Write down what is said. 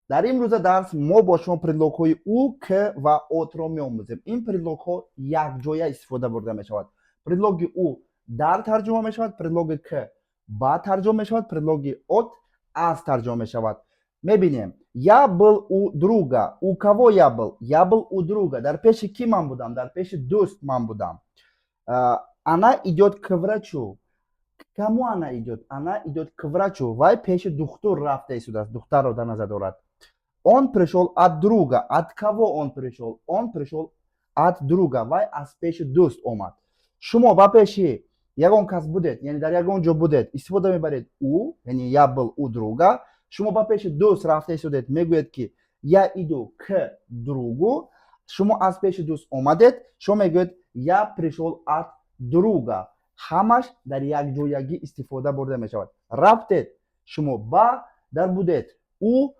дар имрӯза дарс мо бо шумо предлогҳои у, к ва отро меомӯзем. Ин предлогҳо якҷоя истифода бурда мешавад. Предлоги у дар тарҷума мешавад, предлоги к ба тарҷума мешавад, предлоги от аз тарҷума мешавад. Мебинем, я был у друга. У кого я был? Я был у друга. Дар пеши кӣ ман будам? Дар пеши дӯст ман будам. Она идёт к врачу. К кому она идёт? Она идёт к врачу. Вай пеши духтур рафта истодааст. Духтарро дар назар дорад. Он пришёл от друга. От кого он пришёл? Он пришёл от друга. Вай аз пеши дӯст омад. Шумо ба пеши ягон кас будед, яъне дар ягон ҷо будед, истифода мебаред у, яъне я был у друга. Шумо ба пеши дӯст рафта истодед, мегӯед ки я иду к другу. Шумо аз пеши дӯст омадед, шумо мегӯед я пришёл от друга. Ҳамаш дар якҷоягӣ истифода бурда мешавад. Рафтед, шумо ба дар будед, у